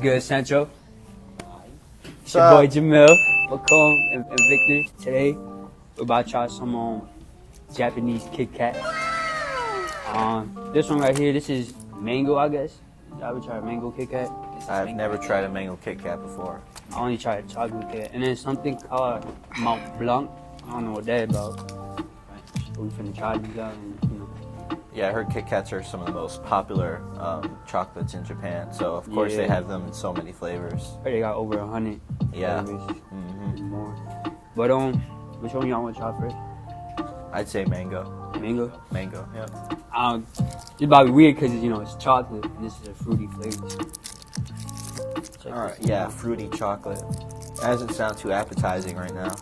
good, Sancho? It's So, your boy Jamil, Macomb, and Victor. Today, we're about to try some Japanese Kit Kat. This one right here, this is mango, I guess. I would try a mango Kit Kat. I've never tried a mango Kit Kat before. I only tried a chocolate Kit Kat. And then something called Mont Blanc. I don't know what that's about. But we finna try these out and, Yeah, I heard Kit Kats are some of the most popular chocolates in Japan. So, of course, they have them in so many flavors. They got over 100 Yeah. flavors. Mm-hmm. More. But, which one y'all want to try first? I'd say mango. Mango? Mango, yeah. It's probably weird because, it's chocolate and this is a fruity flavor. Alright, yeah, fruity chocolate. That doesn't sound too appetizing right now.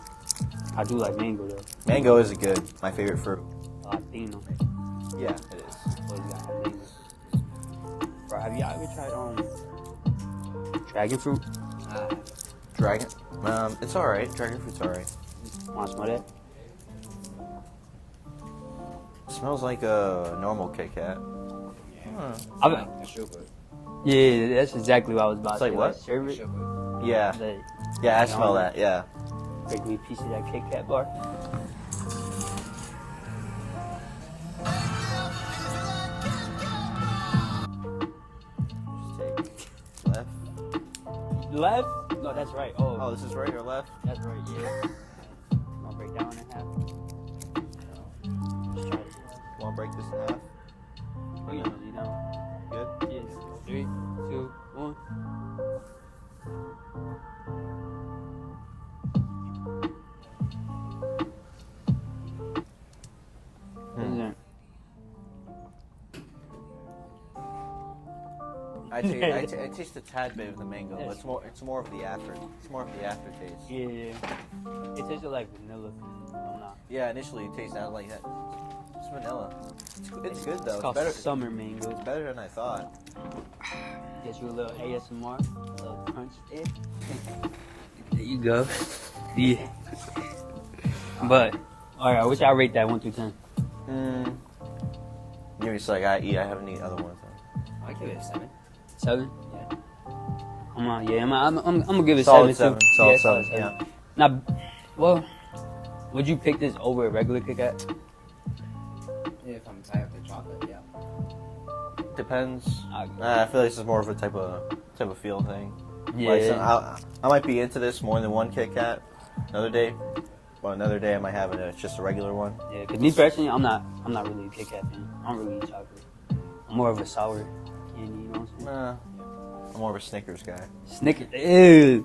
I do like mango though. Mango is my favorite fruit. Latino. Yeah, it is. Always gotta have mango. Bro, have you ever tried dragon fruit? Dragon? It's alright. Dragon fruit's alright. Wanna smell that? Smells like a normal Kit Kat. Yeah, that's exactly what I was about It's to like say. what? Sherbet. Yeah. Like, Yeah, I smell that, yeah. break me a piece of that Kit Kat bar. Just take left. Left? No, that's right. Oh, this is right or left? That's right, yeah. I'll break that one in half. Let's try this. Want to break this in half? Oh, you know, Good? Yes. 3, 2, 1. I taste a tad bit of the mango, but it's more of the aftertaste. Yeah. It tasted like vanilla. I'm not. Yeah, initially it tastes out like that. It's vanilla. It's good though. It's called summer mango. It's better than I thought. Get you a little ASMR, a little crunch there. There you go. Yeah. But, alright, I wish I rate that 1 through 10. Maybe it's like I haven't eaten other ones though. I give it a 7. 7? Yeah. I'm gonna give it Solid 7 too. Solid Solid 7, yeah. Now, well, would you pick this over a regular Kit Kat? Yeah, if I'm tired of the chocolate, yeah. Depends. I I feel like this is more of a type of feel thing. Yeah. Like, I might be into this more than one Kit Kat another day. But another day I might have it. It's just a regular one. Yeah, cause me personally, I'm not really a Kit Kat fan. I don't really eat chocolate. I'm more of a sour candy, you know what I'm saying? I'm more of a Snickers guy. Snickers. Ew.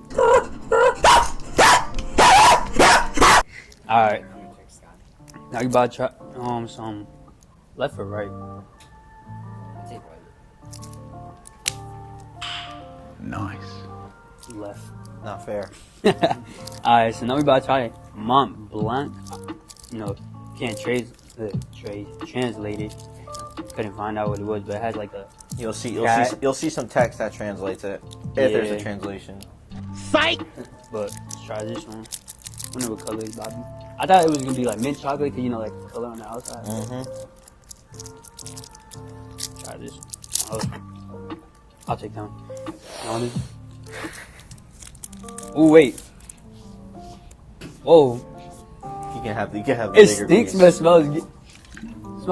Alright. Now you about to try some left or right? I'll take one. Nice. Left. Not fair. Alright, so now we about to try Mont Blanc. Can't translate it. Couldn't find out what it was, but it has like a You'll cat. see some text that translates it if there's a translation. Psych! But let's try this one. I wonder what color is Bobby. I thought it was gonna be like mint chocolate, cause like the color on the outside. Try this one. I'll take that one. Honest. Oh wait. Whoa. You can have the It bigger stinks, piece. but it smells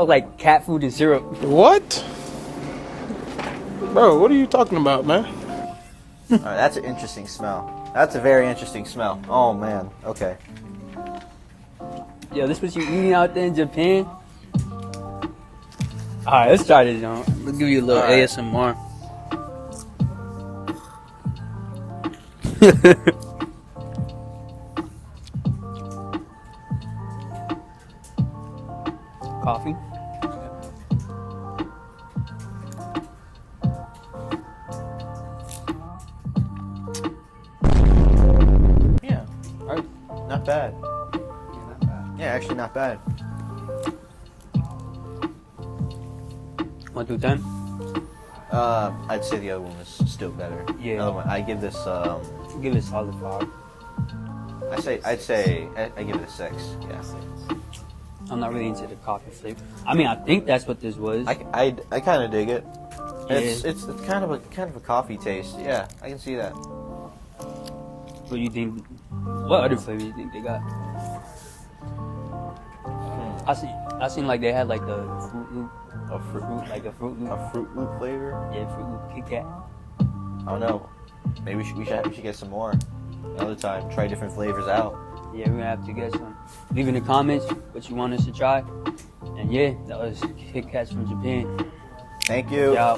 like cat food and syrup. What? Bro, what are you talking about, man? Alright, that's an interesting smell. That's a very interesting smell. Oh man. Okay. Yo, this what you eating out there in Japan? Alright, let's try this, y'all. Let's give you a little Alright. ASMR. Coffee. Yeah. Alright. Not bad. Yeah, not bad. Yeah, actually not bad. 1 through 10. I'd say the other one was still better. Yeah. Another one. I give this. Give it a solid 5. I give it a 6. Yeah. I'm not really into the coffee flavor. I mean, I think that's what this was. I kind of dig it. It's kind of a coffee taste. Yeah, I can see that. What do you think? What other flavor do you think they got? I seen like they had like the Fruit Loop, A fruit like a Fruit Loop. a Fruit Loop flavor. Yeah, Fruit Loop Kit Kat. I don't know. Maybe we should get some more another time. Try different flavors out. Yeah, we're gonna have to get some. Leave in the comments what you want us to try. And yeah, that was Kit Kats from Japan. Thank you. Ciao.